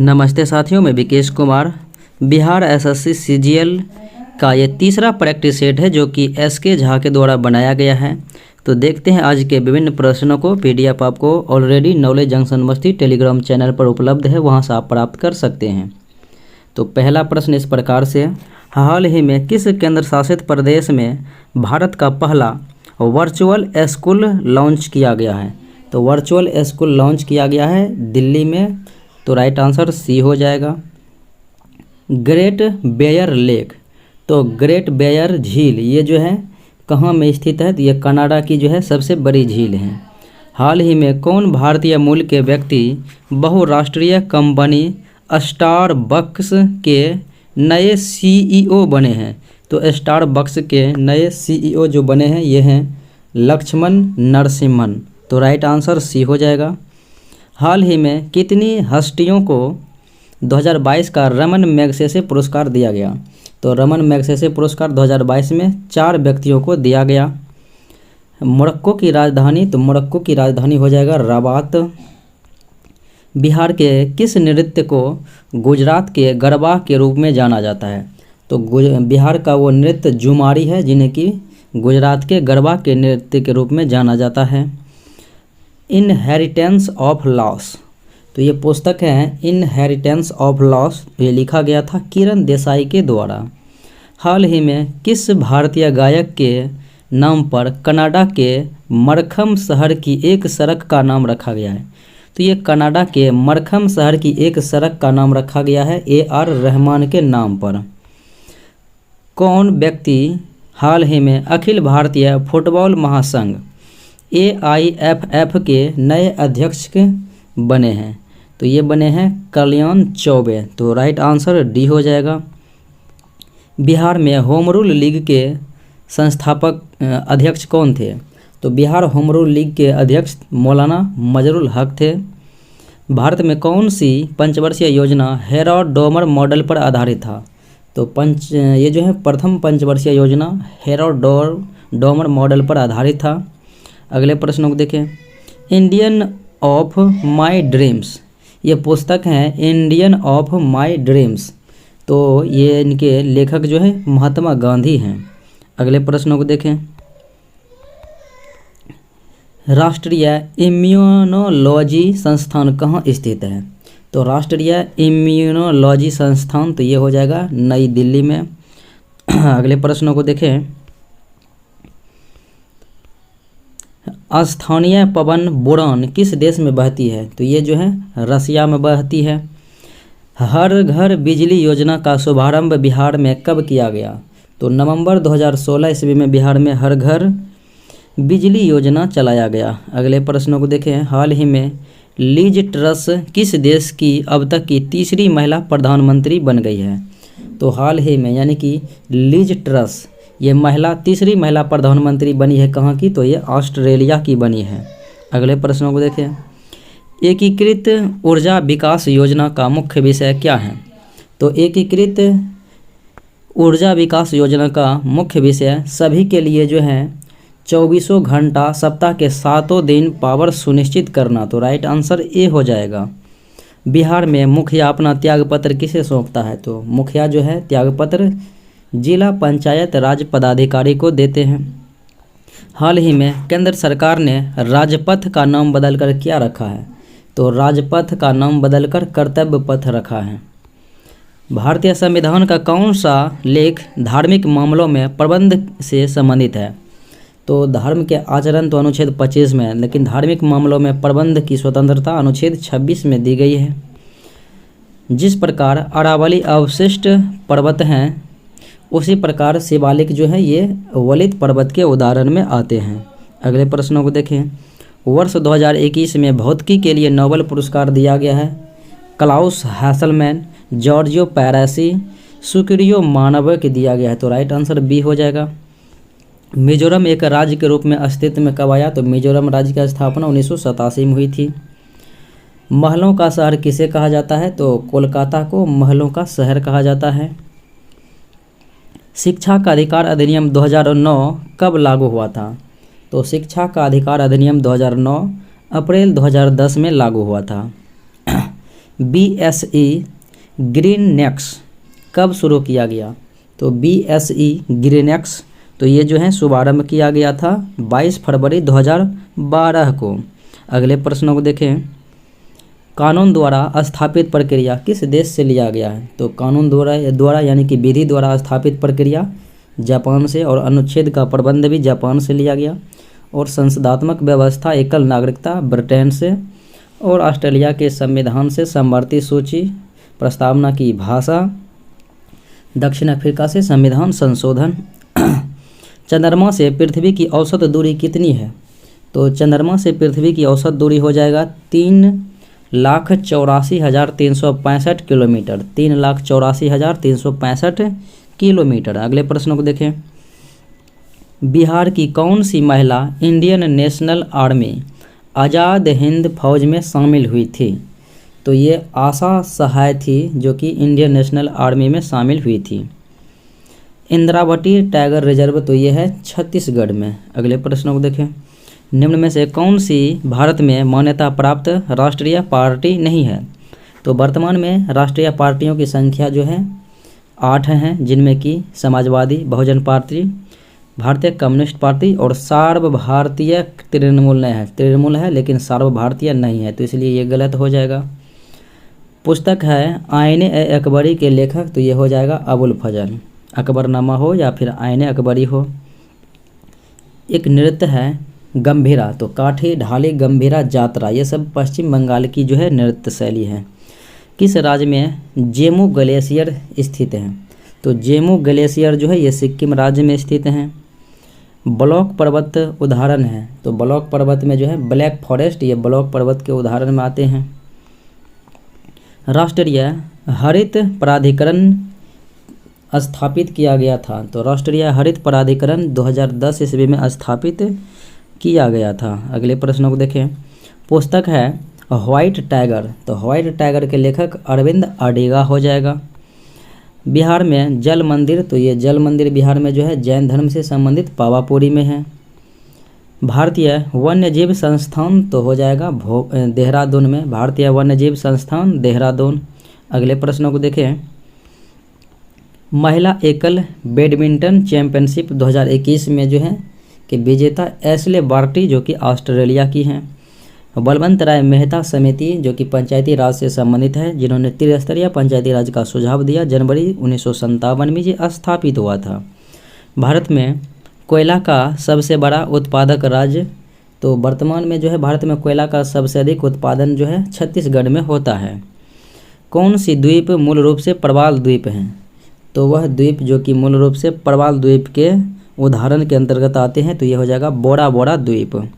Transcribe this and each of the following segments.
नमस्ते साथियों, मैं विकेश कुमार। बिहार एसएससी सीजीएल का ये तीसरा प्रैक्टिस सेट है जो कि एसके झा के द्वारा बनाया गया है। तो देखते हैं आज के विभिन्न प्रश्नों को। पीडीएफ आपको ऑलरेडी नॉलेज जंक्शन मस्ती टेलीग्राम चैनल पर उपलब्ध है, वहां से आप प्राप्त कर सकते हैं। तो पहला प्रश्न इस प्रकार से, हाल ही में किस केंद्र शासित प्रदेश में भारत का पहला वर्चुअल स्कूल लॉन्च किया गया है? तो वर्चुअल स्कूल लॉन्च किया गया है दिल्ली में। तो राइट आंसर सी हो जाएगा। ग्रेट बेयर लेक, तो ग्रेट बेयर झील ये जो है कहाँ में स्थित है? तो ये कनाडा की जो है सबसे बड़ी झील है। हाल ही में कौन भारतीय मूल के व्यक्ति बहुराष्ट्रीय कंपनी स्टारबक्स के नए सीईओ बने हैं? तो स्टारबक्स के नए सीईओ जो बने हैं ये हैं लक्ष्मण नरसिम्हन। तो राइट आंसर सी हो जाएगा। हाल ही में कितनी हस्तियों को 2022 का रमन मैगसेसे पुरस्कार दिया गया? तो रमन मैगसेसे पुरस्कार 2022 में 4 व्यक्तियों को दिया गया। मोरक्को की राजधानी, तो मोरक्को की राजधानी हो जाएगा रबात। बिहार के किस नृत्य को गुजरात के गरबा के रूप में जाना जाता है? तो बिहार का वो नृत्य झुमारी है जिन्हें कि गुजरात के गरबा के नृत्य के रूप में जाना जाता है। इनहेरिटेंस ऑफ लॉस, तो ये पुस्तक है इनहेरिटेंस ऑफ लॉस, ये लिखा गया था किरण देसाई के द्वारा। हाल ही में किस भारतीय गायक के नाम पर कनाडा के मरखम शहर की एक सड़क का नाम रखा गया है? तो ये कनाडा के मरखम शहर की एक सड़क का नाम रखा गया है AR रहमान के नाम पर। कौन व्यक्ति हाल ही में अखिल भारतीय फुटबॉल महासंघ AIFF के नए अध्यक्ष के बने हैं? तो ये बने हैं कल्याण चौबे। तो राइट आंसर डी हो जाएगा। बिहार में होम रूल लीग के संस्थापक अध्यक्ष कौन थे? तो बिहार होम रूल लीग के अध्यक्ष मौलाना मजरुल हक थे। भारत में कौन सी पंचवर्षीय योजना हेरोड डोमर मॉडल पर आधारित था? तो ये जो है प्रथम पंचवर्षीय योजना हेरोड डोमर मॉडल पर आधारित था। अगले प्रश्नों को देखें। इंडियन ऑफ माई ड्रीम्स, ये पुस्तक है इंडियन ऑफ माई ड्रीम्स। तो ये इनके लेखक जो है महात्मा गांधी हैं। अगले प्रश्नों को देखें। राष्ट्रीय इम्यूनोलॉजी संस्थान कहाँ स्थित है? तो राष्ट्रीय इम्यूनोलॉजी संस्थान तो ये हो जाएगा नई दिल्ली में। अगले प्रश्नों को देखें। स्थानीय पवन बुरान किस देश में बहती है? तो ये जो है रसिया में बहती है। हर घर बिजली योजना का शुभारंभ बिहार में कब किया गया? तो नवंबर 2016 ईस्वी में बिहार में हर घर बिजली योजना चलाया गया। अगले प्रश्नों को देखें। हाल ही में लीज ट्रस किस देश की अब तक की तीसरी महिला प्रधानमंत्री बन गई है? तो हाल ही में यानी कि लीज ट्रस ये तीसरी महिला प्रधानमंत्री बनी है कहाँ की? तो ये ऑस्ट्रेलिया की बनी है। अगले प्रश्नों को देखें। एकीकृत ऊर्जा विकास योजना का मुख्य विषय क्या है? तो एकीकृत ऊर्जा विकास योजना का मुख्य विषय सभी के लिए जो है 24 घंटा सप्ताह के 7 दिन पावर सुनिश्चित करना। तो राइट आंसर ए हो जाएगा। बिहार में मुखिया अपना त्यागपत्र किसे सौंपता है? तो मुखिया जो है त्यागपत्र जिला पंचायत राज पदाधिकारी को देते हैं। हाल ही में केंद्र सरकार ने राजपथ का नाम बदलकर क्या रखा है? तो राजपथ का नाम बदलकर कर्तव्य पथ रखा है। भारतीय संविधान का कौन सा लेख धार्मिक मामलों में प्रबंध से संबंधित है? तो धर्म के आचरण तो अनुच्छेद 25 में है, लेकिन धार्मिक मामलों में प्रबंध की स्वतंत्रता अनुच्छेद 26 में दी गई है। जिस प्रकार अरावली अवशिष्ट पर्वत हैं उसी प्रकार शिवालिक जो है ये वलित पर्वत के उदाहरण में आते हैं। अगले प्रश्नों को देखें। वर्ष 2021 में भौतिकी के लिए नोबेल पुरस्कार दिया गया है क्लाउस हैसलमैन, जॉर्जियो पैरासी, सुक्रियो मानव के दिया गया है। तो राइट आंसर बी हो जाएगा। मिजोरम एक राज्य के रूप में अस्तित्व में कब आया? तो मिजोरम राज्य की स्थापना 1987 में हुई थी। महलों का शहर किसे कहा जाता है? तो कोलकाता को महलों का शहर कहा जाता है। शिक्षा का अधिकार अधिनियम 2009 कब लागू हुआ था? तो शिक्षा का अधिकार अधिनियम 2009 अप्रैल 2010 में लागू हुआ था। BSE ग्रीननेक्स कब शुरू किया गया? तो BSE ग्रीननेक्स तो ये जो है शुभारंभ किया गया था 22 फरवरी 2012 को। अगले प्रश्नों को देखें। कानून द्वारा स्थापित प्रक्रिया किस देश से लिया गया है? तो कानून द्वारा यानी कि विधि द्वारा स्थापित प्रक्रिया जापान से, और अनुच्छेद का प्रबंध भी जापान से लिया गया, और संसदात्मक व्यवस्था एकल नागरिकता ब्रिटेन से, और ऑस्ट्रेलिया के संविधान से समवर्ती सूची प्रस्तावना की भाषा, दक्षिण अफ्रीका से संविधान संशोधन। चंद्रमा से पृथ्वी की औसत दूरी कितनी है? तो चंद्रमा से पृथ्वी की औसत दूरी हो जाएगा 3,84,365 किलोमीटर, 3,84,365 किलोमीटर। अगले प्रश्न को देखें। बिहार की कौन सी महिला Indian national army Azad Hind फौज में शामिल हुई थी? तो ये आशा सहाय थी जो कि इंडियन नेशनल आर्मी में शामिल हुई थी। इंद्रावती टाइगर रिजर्व तो ये है छत्तीसगढ़ में। अगले प्रश्नों को देखें। निम्न में से कौन सी भारत में मान्यता प्राप्त राष्ट्रीय पार्टी नहीं है? तो वर्तमान में राष्ट्रीय पार्टियों की संख्या जो है 8 हैं, जिनमें कि समाजवादी, बहुजन पार्टी, भारतीय कम्युनिस्ट पार्टी और सार्वभारतीय तृणमूल है लेकिन सार्वभारतीय नहीं है, तो इसलिए ये गलत हो जाएगा। पुस्तक है आईने अकबरी के लेखक, तो ये हो जाएगा अबुल फजल। अकबरनामा हो या फिर आईने अकबरी हो। एक नृत्य है गंभीरा, तो काठी ढाली गंभीरा जात्रा, ये सब पश्चिम बंगाल की जो है नृत्य शैली है। किस राज्य में जेमू ग्लेशियर स्थित है? तो जेमू ग्लेशियर जो है ये सिक्किम राज्य में स्थित हैं। ब्लॉक पर्वत उदाहरण है, तो ब्लॉक पर्वत में जो है ब्लैक फॉरेस्ट, ये ब्लॉक पर्वत के उदाहरण में आते हैं। राष्ट्रीय हरित प्राधिकरण स्थापित किया गया था, तो राष्ट्रीय हरित प्राधिकरण 2010 ईस्वी में स्थापित किया गया था। अगले प्रश्नों को देखें। पुस्तक है व्हाइट टाइगर, तो व्हाइट टाइगर के लेखक अरविंद अडिगा हो जाएगा। बिहार में जल मंदिर, तो ये जल मंदिर बिहार में जो है जैन धर्म से संबंधित पावापुरी में है। भारतीय वन्यजीव संस्थान तो हो जाएगा देहरादून में, भारतीय वन्यजीव संस्थान देहरादून। अगले प्रश्नों को देखें। महिला एकल बैडमिंटन चैंपियनशिप 2021 में जो है कि विजेता एशले बार्टी जो कि ऑस्ट्रेलिया की हैं। बलवंत राय मेहता समिति जो कि पंचायती राज से संबंधित है, जिन्होंने त्रिस्तरीय पंचायती राज का सुझाव दिया, जनवरी 1957 में ये स्थापित हुआ था। भारत में कोयला का सबसे बड़ा उत्पादक राज्य, तो वर्तमान में जो है भारत में कोयला का सबसे अधिक उत्पादन जो है छत्तीसगढ़ में होता है। कौन सी द्वीप मूल रूप से प्रवाल द्वीप हैं? तो वह द्वीप जो कि मूल रूप से प्रवाल द्वीप के उदाहरण के अंतर्गत आते हैं, तो ये हो जाएगा बोरा बोरा द्वीप।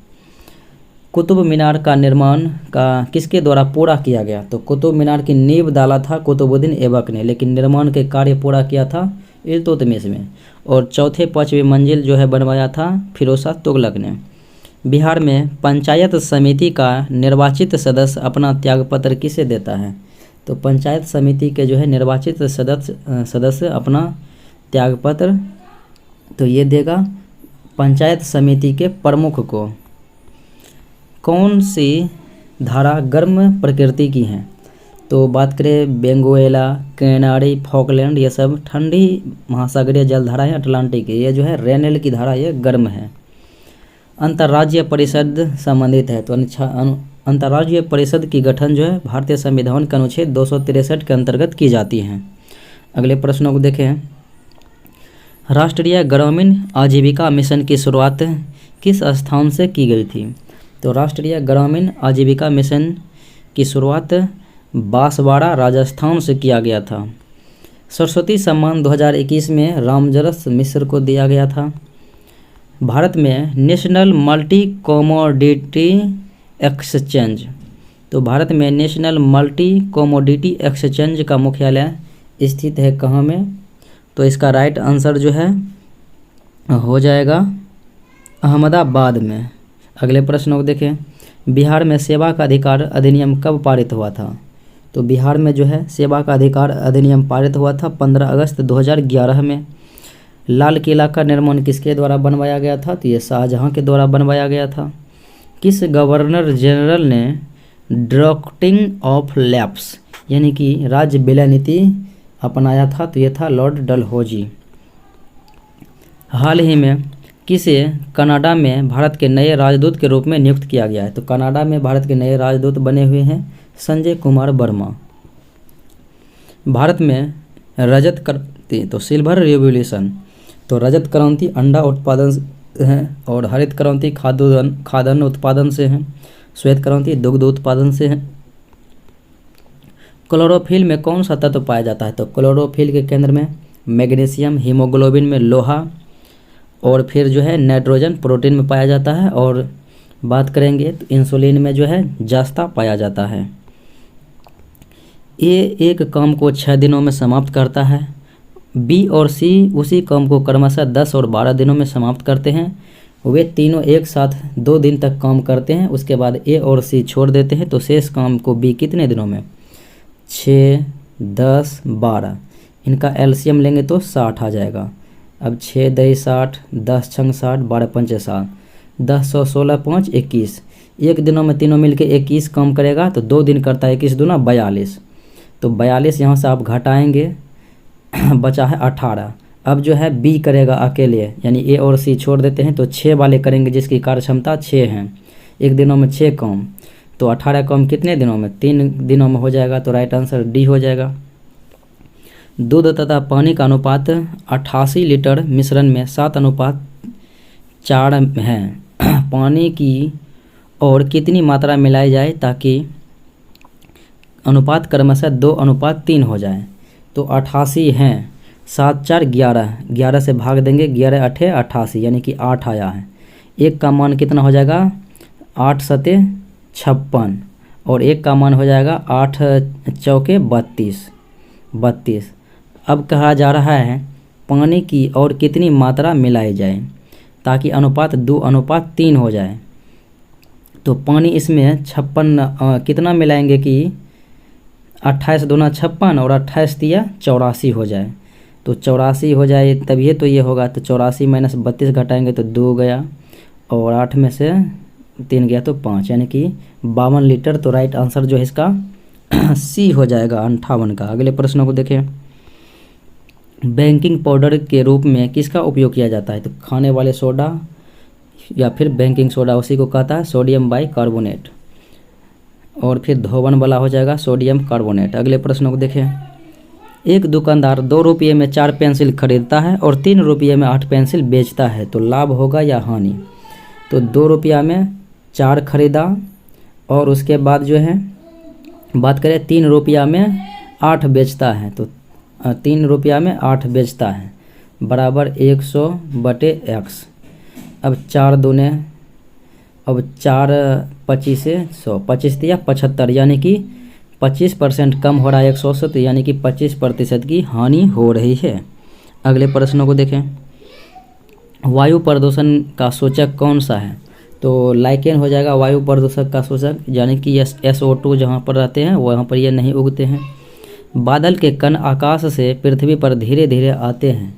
कुतुब मीनार का निर्माण का किसके द्वारा पूरा किया गया? तो कुतुब मीनार की नींव डाला था कुतुबुद्दीन ऐबक ने, लेकिन निर्माण के कार्य पूरा किया था इल्तुतमिश में, और चौथे पाँचवीं मंजिल जो है बनवाया था फिरोज शाह तुगलक ने। बिहार में पंचायत समिति का निर्वाचित सदस्य अपना त्यागपत्र किसे देता है? तो पंचायत समिति के जो है निर्वाचित सदस्य अपना त्यागपत्र तो ये देगा पंचायत समिति के प्रमुख को। कौन सी धारा गर्म प्रकृति की हैं? तो बात करें बेंगुएला, कैनारी, फॉकलैंड, ये सब ठंडी महासागरीय जलधारा है अटलांटिक की। ये जो है रेनेल की धारा ये गर्म है। अंतर्राज्यीय परिषद संबंधित है, तो अंतर्राज्यीय परिषद की गठन जो है भारतीय संविधान के अनुच्छेद 263 के अंतर्गत की जाती हैं। अगले प्रश्नों को देखें। राष्ट्रीय ग्रामीण आजीविका मिशन की शुरुआत किस स्थान से की गई थी? तो राष्ट्रीय ग्रामीण आजीविका मिशन की शुरुआत बांसवाड़ा राजस्थान से किया गया था। सरस्वती सम्मान 2021 में रामजरस मिश्र को दिया गया था। भारत में नेशनल मल्टी कमोडिटी एक्सचेंज, तो भारत में नेशनल मल्टी कमोडिटी एक्सचेंज का मुख्यालय स्थित है कहाँ में? तो इसका राइट आंसर जो है हो जाएगा अहमदाबाद में। अगले प्रश्नों को देखें। बिहार में सेवा का अधिकार अधिनियम कब पारित हुआ था? तो बिहार में जो है सेवा का अधिकार अधिनियम पारित हुआ था 15 अगस्त 2011 में। लाल किला का निर्माण किसके द्वारा बनवाया गया था? तो ये शाहजहां के द्वारा बनवाया गया था। किस गवर्नर जनरल ने ड्राफ्टिंग ऑफ लैप्स यानी कि राज्य विलय नीति अपनाया था, तो ये था लॉर्ड डलहौजी। हाल ही में किसे कनाडा में भारत के नए राजदूत के रूप में नियुक्त किया गया है? तो कनाडा में भारत के नए राजदूत बने हुए हैं संजय कुमार वर्मा। भारत में रजत क्रांति, तो सिल्वर रिवॉल्यूशन, तो रजत क्रांति अंडा उत्पादन से है, और हरित क्रांति खाद्यान्न उत्पादन से है, श्वेत क्रांति दुग्ध उत्पादन से है। क्लोरोफिल में कौन सा तत्व पाया जाता है? तो क्लोरोफिल के केंद्र में मैग्नीशियम, हीमोग्लोबिन में लोहा, और फिर जो है नाइट्रोजन प्रोटीन में पाया जाता है। और बात करेंगे तो इंसुलिन में जो है जस्ता पाया जाता है। ए एक काम को 6 दिनों में समाप्त करता है, बी और सी उसी काम को क्रमशः 10 और 12 दिनों में समाप्त करते हैं। वे तीनों एक साथ 2 दिन तक काम करते हैं, उसके बाद ए और सी छोड़ देते हैं। तो शेष काम को बी कितने दिनों में? 6, 10, 12, इनका एलसीएम लेंगे तो 60 आ जाएगा। अब 6 दही 60, 10 छंग 60, 12 पंचे 60, 10 100 16 5 21, एक दिनों में तीनों मिलके 21 काम करेगा, तो 2 दिन करता है 21 दूना 42, तो 42 यहाँ से आप घटाएंगे बचा है 18। अब जो है बी करेगा अकेले, यानी ए और सी छोड़ देते हैं, तो 6 वाले करेंगे जिसकी कार्य क्षमता 6 है, एक दिनों में 6 काम, तो 18 काम कितने दिनों में? 3 दिनों में हो जाएगा। तो राइट आंसर डी हो जाएगा। दूध तथा पानी का अनुपात 88 लीटर मिश्रण में 7:4 है। पानी की और कितनी मात्रा मिलाई जाए ताकि अनुपात क्रमशः 2:3 हो जाए? तो 88 हैं, 7 4 11, 11 से भाग देंगे, 11 8 88, यानी कि 8 आया है। एक का मान कितना हो जाएगा? 8 7 56, और एक का मान हो जाएगा 8 चौके 32। अब कहा जा रहा है पानी की और कितनी मात्रा मिलाई जाए ताकि अनुपात 2:3 हो जाए। तो पानी इसमें 56 कितना मिलाएंगे कि 28 दूना 56 और 28 तिया 84 हो जाए। तो 84 हो जाए तभी तो ये होगा। तो 84 माइनस 32 घटाएंगे तो 2 गया, और 8 में से 3 गया तो 5, यानी कि 52 लीटर। तो राइट आंसर जो है इसका सी हो जाएगा 58 का। अगले प्रश्नों को देखें। बेकिंग पाउडर के रूप में किसका उपयोग किया जाता है? तो खाने वाले सोडा या फिर बेकिंग सोडा, उसी को कहता है सोडियम बाइकार्बोनेट, और फिर धोवन वाला हो जाएगा सोडियम कार्बोनेट। अगले प्रश्नों को देखें। एक दुकानदार 2 रुपये में 4 पेंसिल खरीदता है और 3 रुपये में 8 पेंसिल बेचता है, तो लाभ होगा या हानि? तो 2 रुपया में 4 खरीदा, और उसके बाद जो है बात करें 3 रुपया में 8 बेचता है, तो 3 रुपया में 8 बेचता है बराबर 100/x। अब 4 दूने, अब 4 25 से 100, 25 या 75, यानी कि 25% कम हो रहा है 100 से, तो यानी कि 25% की हानि हो रही है। अगले प्रश्नों को देखें। वायु प्रदूषण का सूचक कौन सा है? तो लाइकेन हो जाएगा वायु प्रदूषक का सूचक, यानी कि SO2 जहाँ पर रहते हैं वहाँ पर ये नहीं उगते हैं। बादल के कण आकाश से पृथ्वी पर धीरे धीरे आते हैं,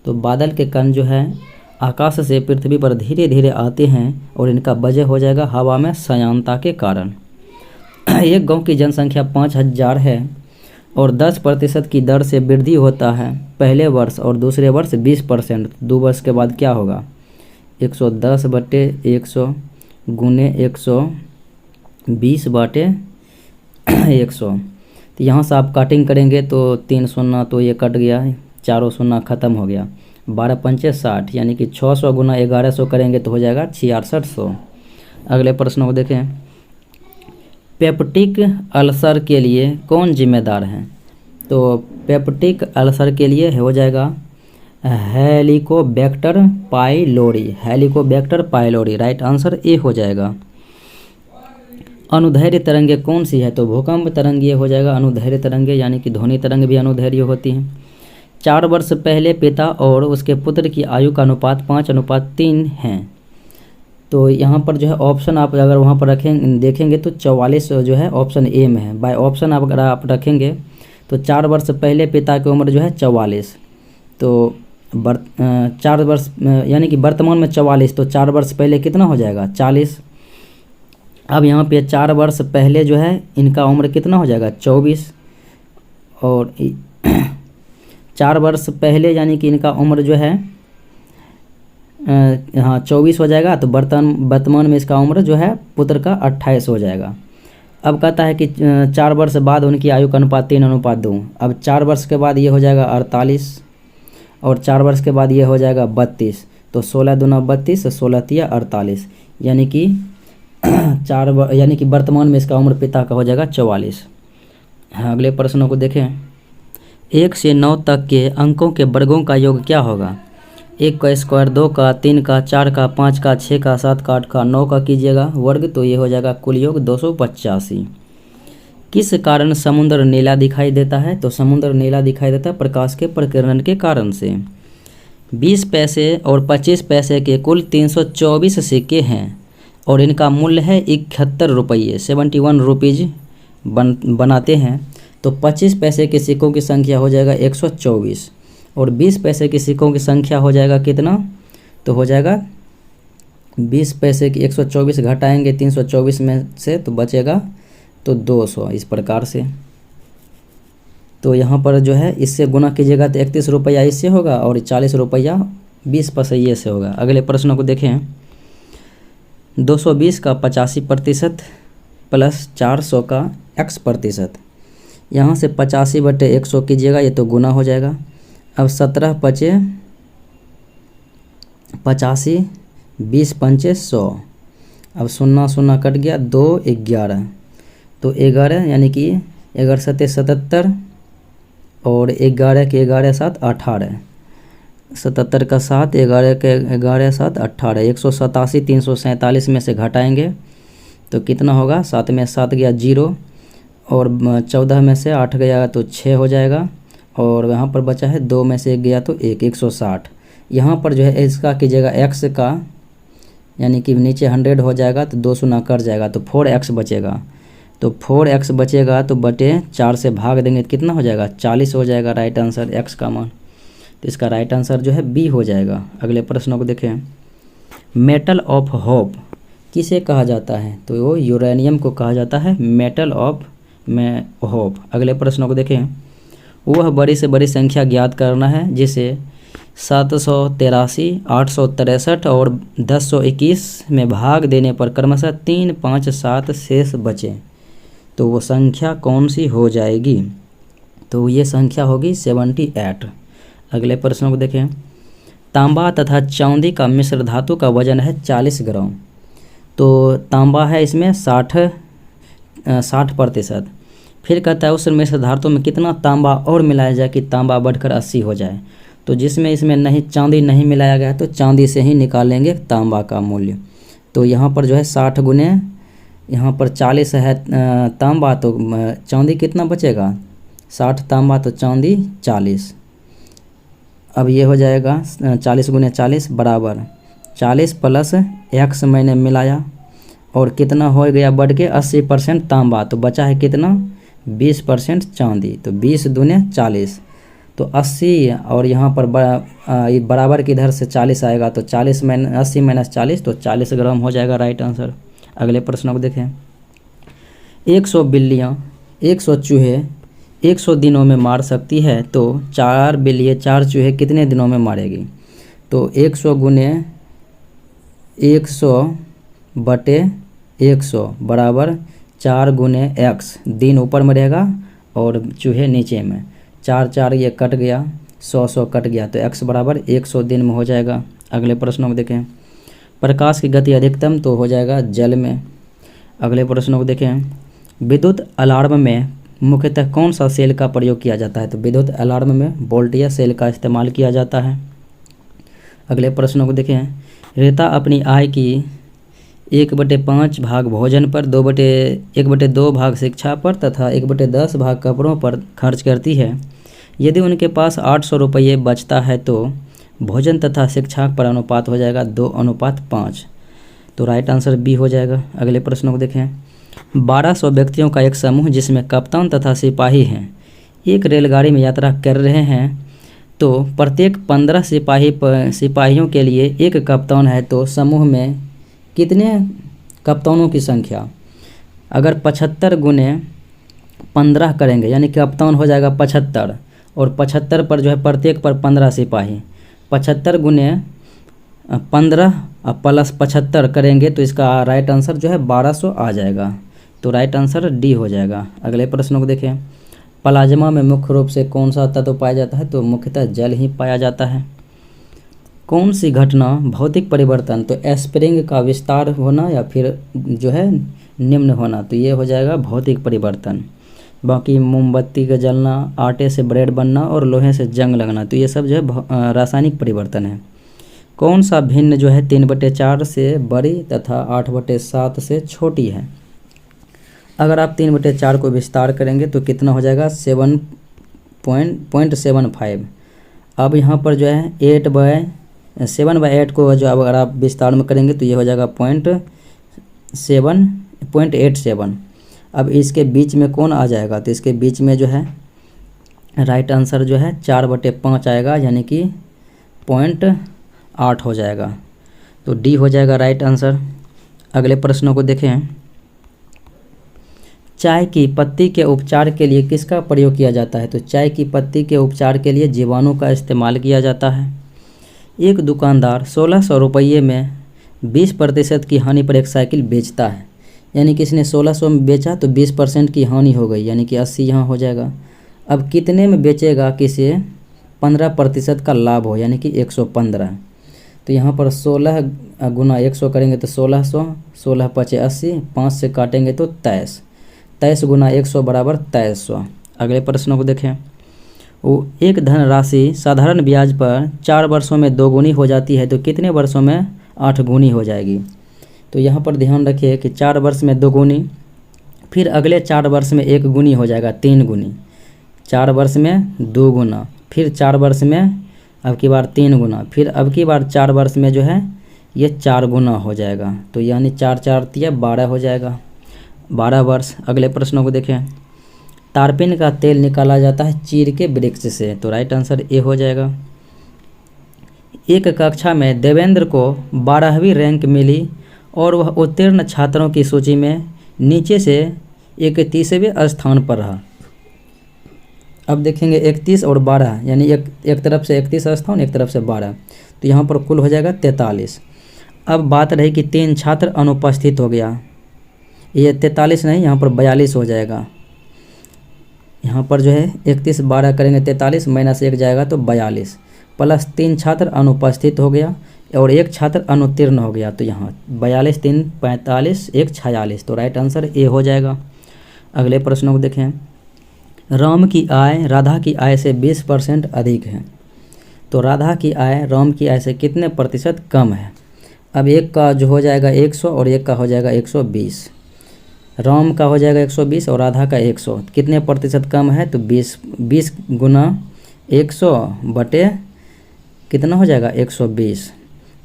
तो बादल के कण जो है आकाश से पृथ्वी पर धीरे धीरे आते हैं, और इनका वजह हो जाएगा हवा में श्यानता के कारण। एक गांव की जनसंख्या 5000 है और 10% की दर से वृद्धि होता है पहले वर्ष, और दूसरे वर्ष 20%। 2 वर्ष के बाद क्या होगा? 110/100 गुने 120/100। तो यहाँ से आप काटिंग करेंगे तो 3 शून्य तो ये कट गया, 4 शून्य ख़त्म हो गया, 12 पंचे 60, यानी कि 600 गुना 1100 करेंगे तो हो जाएगा 6600। अगले प्रश्न को देखें। पेप्टिक अल्सर के लिए कौन जिम्मेदार है? तो पेप्टिक अल्सर के लिए हो जाएगा Helicobacter pylori. Right answer A हो जाएगा। अनुदैर्घ्य तरंगे कौन सी है? तो भूकंप तरंगीय हो जाएगा अनुदैर्घ्य तरंगे, यानी कि ध्वनि तरंग भी अनुदैर्घ्य होती हैं। 4 वर्ष पहले पिता और उसके पुत्र की आयु का अनुपात 5:3 है। तो यहाँ पर जो है ऑप्शन आप अगर वहाँ पर देखेंगे तो 44 जो है ऑप्शन ए में है। बाय ऑप्शन अगर आप रखेंगे तो 4 वर्ष पहले पिता की उम्र जो है 44, तो 4 वर्ष यानी कि वर्तमान में 44, तो 4 वर्ष पहले कितना हो जाएगा? 40। अब यहाँ पे 4 वर्ष पहले जो है इनका उम्र कितना हो जाएगा? 24, और 4 वर्ष पहले यानी कि इनका उम्र जो है हाँ 24 हो जाएगा, तो वर्तमान में इसका उम्र जो है पुत्र का 28 हो जाएगा। अब कहता है कि 4 वर्ष बाद उनकी आयु का अनुपात 3:2। अब 4 वर्ष के बाद ये हो जाएगा 48 और 4 वर्ष के बाद ये हो जाएगा 32। तो 16 दूना 32, 16 तिया 48, यानी कि यानी कि वर्तमान में इसका उम्र पिता का हो जाएगा 44। हाँ, अगले प्रश्नों को देखें। 1 से 9 तक के अंकों के वर्गों का योग क्या होगा? 1 का स्क्वायर, 2 का, 3 का, 4 का, 5 का, 6 का, 7 का, 8 का, 9 का कीजिएगा वर्ग, तो ये हो जाएगा कुल योग 285। किस कारण समुद्र नीला दिखाई देता है? तो समुद्र नीला दिखाई देता है प्रकाश के प्रकीर्णन के कारण से। 20 पैसे और 25 पैसे के कुल 324 सिक्के हैं और इनका मूल्य है 71 रुपये, 71 रुपीज़ बनाते हैं। तो 25 पैसे के सिक्कों की संख्या हो जाएगा 124 और 20 पैसे के सिक्कों की संख्या हो जाएगा कितना? तो हो जाएगा 20 पैसे की 124 घटाएंगे 324 में से तो बचेगा तो 200, इस प्रकार से। तो यहाँ पर जो है इससे गुना कीजिएगा तो 31 रुपया इससे होगा और 40 रुपया 20 पैसे से होगा। अगले प्रश्न को देखें। 220 का 85% प्लस 400 का x%। यहाँ से 85/100 कीजिएगा, ये तो गुना हो जाएगा। अब 17 पचे 85, 20 पंचे 100। अब 0 0 कट गया, 2 11, तो 11 यानी कि 11 7 77 और 11 के 11 7 18, 77 का 7, 11 के 11 7 18, 187 347 में से घटाएंगे तो कितना होगा? 7 में 7 गया 0 और 14 में से 8 गया तो 6 हो जाएगा और यहाँ पर बचा है 2 में से 1 गया तो 1, 160। यहाँ पर जो है इसका कीजिएगा x का, यानी कि नीचे 100 हो जाएगा तो 2 शून्य कट जाएगा तो 4x बचेगा। तो 4x बचेगा तो बटे 4 से भाग देंगे तो कितना हो जाएगा? 40 हो जाएगा राइट आंसर x का मान। तो इसका राइट आंसर जो है बी हो जाएगा। अगले प्रश्नों को देखें। मेटल ऑफ होप किसे कहा जाता है? तो वो यूरेनियम को कहा जाता है मेटल ऑफ होप। अगले प्रश्नों को देखें। वह बड़ी से बड़ी संख्या ज्ञात करना है जिसे 783, 863 और 1021 में भाग देने पर क्रमशः 3, 5, 7 शेष बचे, तो वो संख्या कौन सी हो जाएगी? तो ये संख्या होगी 78। अगले प्रश्नों को देखें। तांबा तथा चांदी का मिश्र धातु का वजन है 40 ग्राम। तो तांबा है इसमें 60%। फिर कहता है उस मिश्र धातु में कितना तांबा और मिलाया जाए कि तांबा बढ़कर 80 हो जाए। तो जिसमें इसमें नहीं चांदी नहीं मिलाया गया है तो चांदी से ही निकालेंगे तांबा का मूल्य। तो यहाँ पर जो है 60 गुने यहाँ पर 40 है तांबा, तो चांदी कितना बचेगा? 60 तांबा तो चांदी 40। अब ये हो जाएगा 40 गुने 40 बराबर 40 प्लस x मैंने मिलाया और कितना हो गया बढ़ के 80% तांबा, तो बचा है कितना? 20% चांदी। तो 20 दूने 40 तो 80 और यहाँ पर बराबर की इधर से 40 आएगा तो 80 माइनस 40 तो 40 ग्राम हो जाएगा राइट आंसर। अगले प्रश्न को देखें। 100 बिल्लियाँ 100 चूहे 100 दिनों में मार सकती है तो 4 बिल्लियाँ 4 चूहे कितने दिनों में मारेगी? तो 100 गुने 100 बटे 100 बराबर 4 गुने x, दिन ऊपर में रहेगा और चूहे नीचे में, 4 4 ये कट गया, 100 100 कट गया तो x बराबर 100 दिन में हो जाएगा। अगले प्रश्नों को देखें। प्रकाश की गति अधिकतम तो हो जाएगा जल में। अगले प्रश्नों को देखें। विद्युत अलार्म में मुख्यतः कौन सा सेल का प्रयोग किया जाता है? तो विद्युत अलार्म में वोल्टेज सेल का इस्तेमाल किया जाता है। अगले प्रश्नों को देखें। रीता अपनी आय की 1/5 भाग भोजन पर, 1/2 भाग शिक्षा पर तथा 1/10 भाग कपड़ों पर खर्च करती है। यदि उनके पास 800 रुपये बचता है तो भोजन तथा शिक्षा पर अनुपात हो जाएगा 2:5, तो राइट आंसर बी हो जाएगा। अगले प्रश्नों को देखें। 1200 व्यक्तियों का एक समूह जिसमें कप्तान तथा सिपाही हैं एक रेलगाड़ी में यात्रा कर रहे हैं, तो प्रत्येक 15 सिपाहियों के लिए एक कप्तान है, तो समूह में कितने कप्तानों की संख्या? अगर 75 गुने 15 करेंगे यानी कि अपतौन हो जाएगा 75, और 75 पर जो है प्रत्येक पर 15 सिपाही, 75 गुने 15 प्लस 75 करेंगे तो इसका राइट आंसर जो है 1200 आ जाएगा। तो राइट आंसर डी हो जाएगा। अगले प्रश्न को देखें, प्लाज्मा में मुख्य रूप से कौन सा तत्व पाया जाता है? तो मुख्यतः जल ही पाया जाता है। कौन सी घटना भौतिक परिवर्तन? तो स्प्रिंग का विस्तार होना या फिर जो है निम्न होना, तो ये हो जाएगा भौतिक परिवर्तन। बाकी मोमबत्ती का जलना, आटे से ब्रेड बनना और लोहे से जंग लगना, तो ये सब जो है रासायनिक परिवर्तन है। कौन सा भिन्न जो है 3/4 से बड़ी तथा 8/7 से छोटी है? अगर आप 3/4 को विस्तार करेंगे तो कितना हो जाएगा? 7.75। अब यहाँ पर जो है 7/8 को जो अगर आप विस्तार में करेंगे तो ये हो जाएगा 0.87। अब इसके बीच में कौन आ जाएगा? तो इसके बीच में जो है राइट आंसर जो है 4/5 आएगा, यानी कि 0.8 हो जाएगा। तो डी हो जाएगा राइट आंसर। अगले प्रश्नों को देखें, चाय की पत्ती के उपचार के लिए किसका प्रयोग किया जाता है? तो चाय की पत्ती के उपचार के लिए जीवाणु का इस्तेमाल किया जाता है। एक दुकानदार 1600 रुपये में 20% की हानि पर एक साइकिल बेचता है, यानी कि इसने 1600 में बेचा तो 20% की हानि हो गई, यानी कि 80 यहाँ हो जाएगा। अब कितने में बेचेगा कि इसे 15% का लाभ हो, यानी कि 115। तो यहाँ पर 16 गुना 100 करेंगे तो 1600, 16 पचे 80, 5 से काटेंगे तो 23, 23 गुना 100 बराबर 2300। अगले प्रश्नों को देखें, वो एक धनराशि साधारण ब्याज पर 4 वर्षों में 2 गुनी हो जाती है तो कितने वर्षों में 8 गुनी हो जाएगी? तो यहाँ पर ध्यान रखिए कि 4 वर्ष में 2 गुनी, फिर अगले 4 वर्ष में 1 गुनी हो जाएगा, 3 गुनी, 4 वर्ष में 2 गुना, फिर 4 वर्ष में अब की बार 3 गुना, फिर अब की बार 4 वर्ष में जो है ये 4 गुना हो जाएगा। तो यानी 4 4 12 हो जाएगा, 12 वर्ष। अगले प्रश्नों को देखें, तारपीन का तेल निकाला जाता है चीड़ के वृक्ष से, तो राइट आंसर ए हो जाएगा। एक कक्षा में देवेंद्र को 12वीं रैंक मिली और वह उत्तीर्ण छात्रों की सूची में नीचे से 31वें स्थान पर रहा। अब देखेंगे 31 और 12, यानी एक तरफ से 31 स्थान, एक तरफ से 12, तो यहाँ पर कुल हो जाएगा 43। अब बात रही कि 3 छात्र अनुपस्थित हो गया, ये 43 नहीं, यहाँ पर 42 हो जाएगा। यहाँ पर जो है 31 12 करेंगे 43 माइनस 1 जाएगा तो 42, प्लस 3 छात्र अनुपस्थित हो गया और 1 छात्र अनुत्तीर्ण हो गया, तो यहाँ 42 3 45 1 46, तो राइट आंसर ए हो जाएगा। अगले प्रश्नों को देखें, राम की आय राधा की आय से 20% अधिक है, तो राधा की आय राम की आय से कितने प्रतिशत कम है? अब एक का जो हो जाएगा 100 और एक का हो जाएगा 120, राम का हो जाएगा 120 और राधा का 100, कितने प्रतिशत कम है? तो 20 गुना 100 बटे कितना हो जाएगा 120,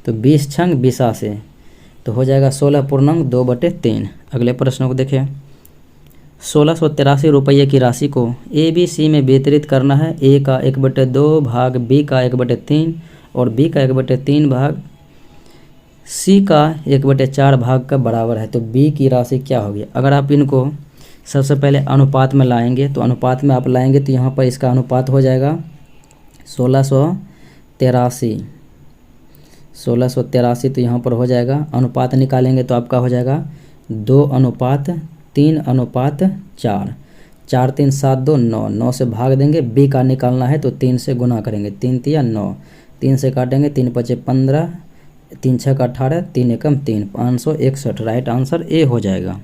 तो 20 छंग 82, तो हो जाएगा 16.2/3। अगले प्रश्नों को देखें, 1683 रुपये की राशि को ABC में वितरित करना है। ए का 1/2 भाग, बी का 1/3 और बी का 1/3 भाग सी का 1/4 भाग का बराबर है, तो बी की राशि क्या होगी? अगर आप इनको सबसे पहले अनुपात में लाएंगे, तो अनुपात में आप लाएंगे तो यहाँ पर इसका अनुपात हो जाएगा 1683, तो यहाँ पर हो जाएगा अनुपात निकालेंगे तो आपका हो जाएगा 2:3:4, 4 3 7 2 9, 9 से भाग देंगे, बी का निकालना है तो 3 से गुना करेंगे, 3 3 9, 3 से काटेंगे, 3 5 15, 3 6 18, 3 1 3, 561, राइट आंसर ए हो जाएगा।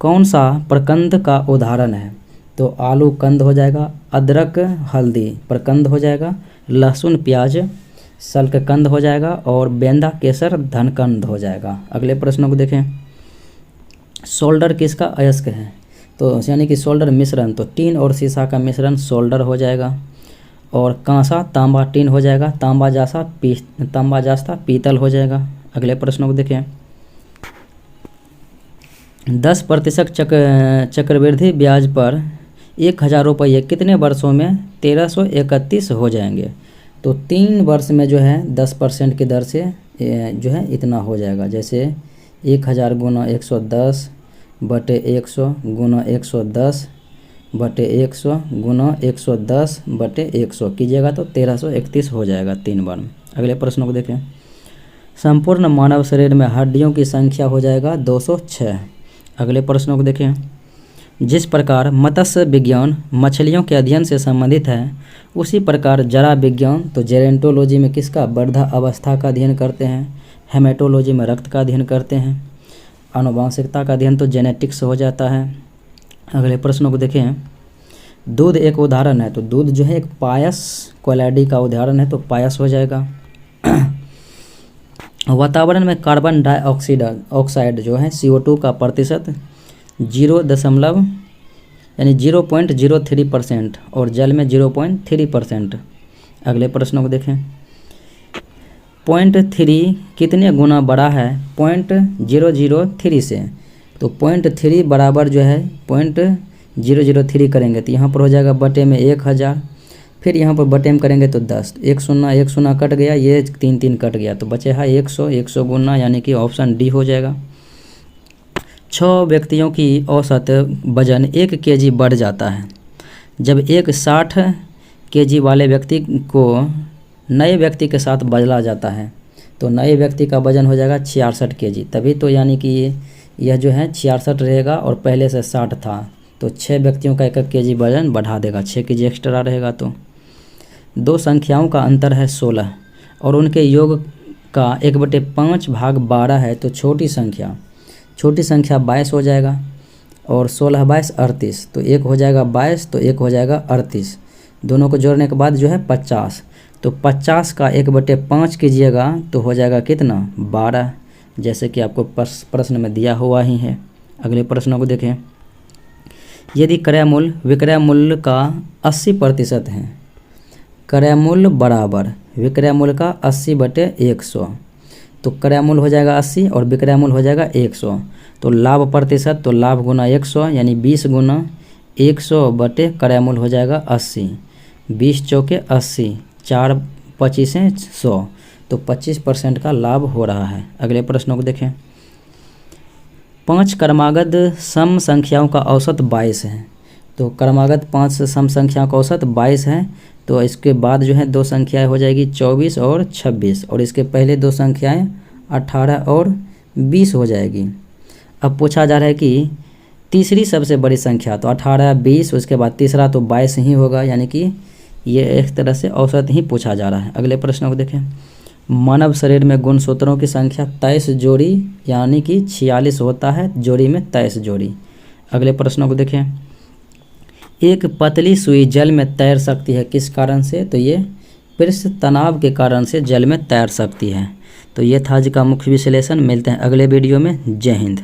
कौन सा प्रकंद का उदाहरण है? तो आलू कंद हो जाएगा, अदरक हल्दी प्रकंद हो जाएगा, लहसुन प्याज सल्ककंद हो जाएगा और बेंदा केसर धनकंद हो जाएगा। अगले प्रश्नों को देखें, सोल्डर किसका अयस्क है? तो यानी कि सोल्डर मिश्रण, तो टीन और सीसा का मिश्रण सोल्डर हो जाएगा, और कांसा तांबा टीन हो जाएगा, तांबा जास्ता पीतल हो जाएगा। अगले प्रश्नों को देखें, 10% चक्रवृद्धि ब्याज पर 1000 रुपये कितने वर्षों में 1331 हो जाएंगे? तो 3 वर्ष में जो है 10% की दर से जो है इतना हो जाएगा, जैसे 1000 गुना 110 बटे 100 गुना 110 बटे 100 गुना 110 बटे 100 कीजिएगा तो 1331 हो जाएगा 3 बार में। अगले प्रश्नों को देखें। संपूर्ण मानव शरीर में हड्डियों की संख्या हो जाएगा 206। अगले प्रश्नों को देखें। जिस प्रकार मत्स्य विज्ञान मछलियों के अध्ययन से संबंधित है, उसी प्रकार जरा विज्ञान तो जेरेंटोलॉजी में किसका वर्धा अवस्था का अध्ययन करते हैं, हेमेटोलॉजी में रक्त का अध्ययन करते हैं, आनुवांशिकता का अध्ययन तो जेनेटिक्स हो जाता है। अगले प्रश्नों को देखें। दूध एक उदाहरण है, तो दूध जो है एक पायस क्वालिटी का उदाहरण है, तो पायस हो जाएगा। वातावरण में कार्बन डाइऑक्साइड जो है CO2 का प्रतिशत 0.03% और जल में 0.3%। अगले प्रश्नों को देखें। 0.3 कितने गुना बड़ा है 0.003 से, तो 0.3 बराबर जो है 0.003 करेंगे तो यहाँ पर हो जाएगा बटे में 1000, फिर यहाँ पर बटे में करेंगे तो 10, 1 0 कट गया, ये 3 कट गया, तो बचे है 100 गुना, यानी कि ऑप्शन डी हो जाएगा। 6 व्यक्तियों की औसत वजन 1 kg बढ़ जाता है जब एक 60 kg वाले व्यक्ति को नए व्यक्ति के साथ बदला जाता है, तो नए व्यक्ति का वजन हो जाएगा 66 kg, तभी तो यानी कि यह जो है 66 रहेगा और पहले से 60 था, तो 6 व्यक्तियों का 1 kg वजन बढ़ा देगा, 6 kg एक्स्ट्रा रहेगा। तो 2 संख्याओं का अंतर है 16 और उनके योग का 1/5 भाग 12 है, तो छोटी संख्या 22 हो जाएगा और 16 22 38, तो एक हो जाएगा 22 तो एक हो जाएगा 38, दोनों को जोड़ने के बाद जो है 50, तो 50 का 1/5 कीजिएगा तो हो जाएगा कितना 12, जैसे कि आपको प्रश्न में दिया हुआ ही है। अगले प्रश्नों को देखें। यदि क्रय मूल्य विक्रय मूल्य का 80% है, क्रय मूल्य बराबर विक्रय मूल्य का 80/100, तो क्रय मूल्य हो जाएगा 80 और विक्रय मूल्य हो जाएगा 100, तो लाभ प्रतिशत तो लाभ गुना 100 यानी 20 गुना 100 बटे क्रय मूल्य हो जाएगा 80, 20 चौके 80, 4 25 100, तो 25% का लाभ हो रहा है। अगले प्रश्नों को देखें। 5 क्रमागत सम संख्याओं का औसत 22 है, तो क्रमागत 5 सम संख्याओं का औसत 22 है, तो इसके बाद जो है 2 संख्याएं हो जाएगी 24 और 26 और इसके पहले 2 संख्याएं 18 और 20 हो जाएगी। अब पूछा जा रहा है कि तीसरी सबसे बड़ी संख्या, तो 18 20 उसके बाद तीसरा तो 22 ही होगा, यानी कि ये एक तरह से औसत ही पूछा जा रहा है। अगले प्रश्न को देखें। मानव शरीर में गुणसूत्रों की संख्या 23 जोड़ी यानी कि 46 होता है, जोड़ी में 23 जोड़ी। अगले प्रश्नों को देखें। एक पतली सुई जल में तैर सकती है किस कारण से, तो ये पृष्ठ तनाव के कारण से जल में तैर सकती है। तो ये था आज का मुख्य विश्लेषण। मिलते हैं अगले वीडियो में। जय हिंद।